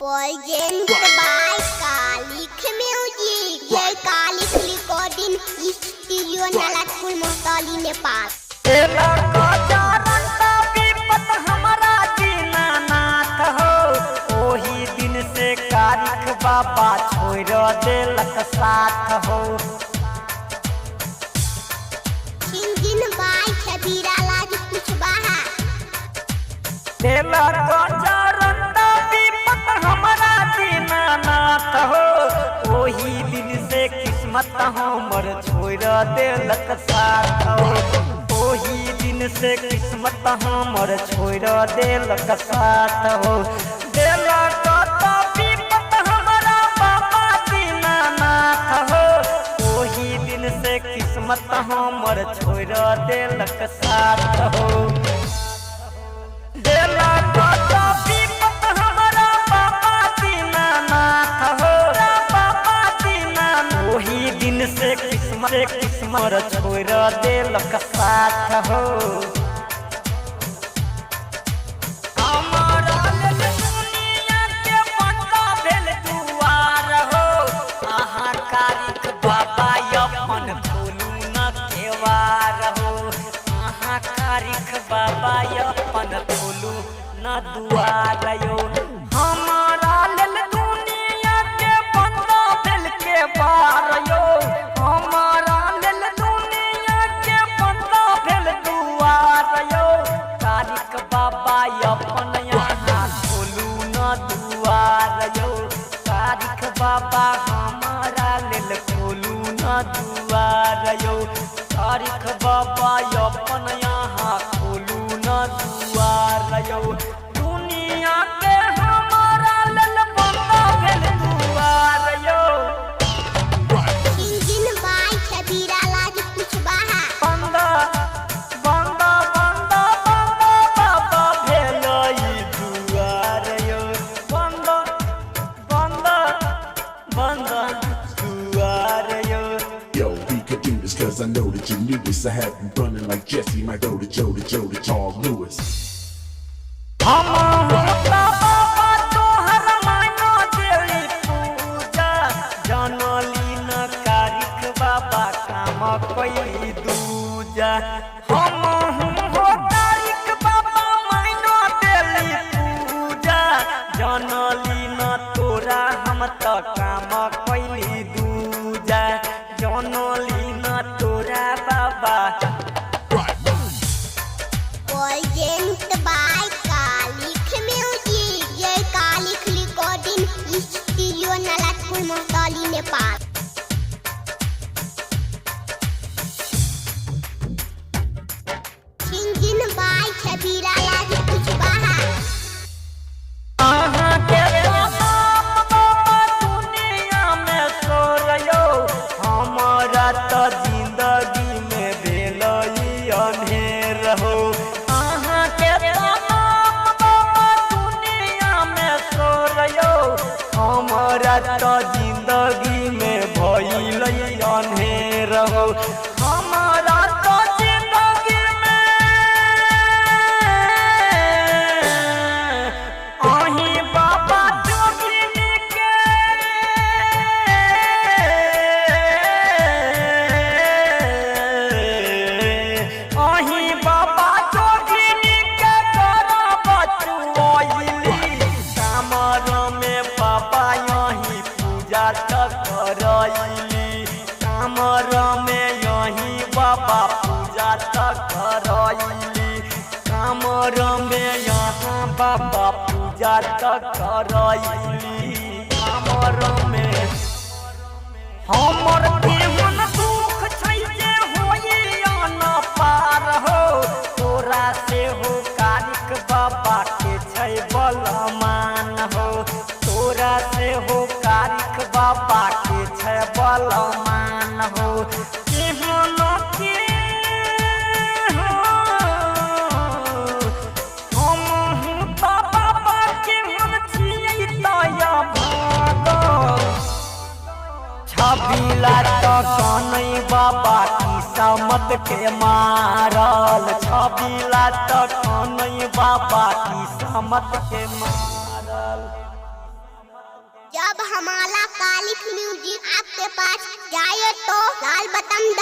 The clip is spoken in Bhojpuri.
Present by Kalik Music. ये कालिक रिकॉर्डिंग स्टूडियो नालापुर मोहतौली नेपाल। ओही दिन से कारिक बाबा छोड़ देलक साथ हो। दिन बाई छबीरा लाज कुछ बाहा देलक चरंता विपत हमारा दीनानाथ हो। ओही दिन से किस्मत हमर छोड़ देलक साथ हो। ओही दिन से किस्मत हमर छोड़ देलक साथ हो। देलक विपत हमारा बाबा दीनानाथ हो। ओही दिन से किस्मत हमर छोड़ देलक साथ हो। देलक विपत हमारा बाबा दीनानाथ हो। बाबा दीनानाथ ओही दिन से किस्मत छोड़ देलक साथ हो। कारिक बाबा अपन खोलू न दुआर यो। हमारा लेल दुनिया के बंदा भेल के बार यो। हमारा लेल दुनिया के बंदा भेल दुआर यो। कारिक बाबा अपन यहाँ खोलू न दुआर यो। कारिक बाबा हमारा लेल खोलू न दुआर यो। कारिक बाबा अपन यहाँ खोलू न दुआर यो। दुनिया के हमारा लेल बंदा भेल दुआर यो। दिन बाई छबीरा लाज कुछ बाहा बंदा बंदा बंदा बंदा बाबा भेल ई दुआर यो। बंदा बंदा बंदा दुआर यो। Yo, we could do this cause I know that you knew this. I have been running like Jesse, might go to Joe to Charles Lewis. हम बाबा तोहर मानो देली पूजा। जनली न कारिक बाबा काम कैली दूजा। हम हो कारिक बाबा मानो देली पूजा। जनली न तोरा हम त काम कैली दूजा। जनली न तोरा बाबा। Present by Kalik Music. ये कालिक रिकॉर्डिंग स्टूडियो नालापुर मोहतौली नेपाल। दिन बाई छबीरा लाज कुछ बाहा दुनिया में सो रहो। हमारा तो जिंदगी में भेल अंधेर हो। अहाँ के दुनिया में सो रहो। हमारा तो जिंदगी में भइल अंधेर हो। हमारा तो जिंदगी में अहीं बाबा जोगिनी के अहीं बाबा जोगिनी के करा बचुआइली। कामर में बाबा यहीं पूजा करैली। कामर में यहीं बाबा पूजा करैली। कामर में यहाँ बाबा पूजा करैली। कामर में हमर केहन दुख छै जे होई न पार हो। तोरा से हो कारिक बाबा के छै बलमान हो। तोरा से हो कारिक बाबा के छै बलमान हो। केहन के हो हम तो बाबा केहन छियै तया भागल। छबिला तो कनै बाबा की समत के मारल। छबिला तो कनै बाबा की समत के मारल। हमारा कालिक म्यूजिक आपके पास जाए तो लाल बटन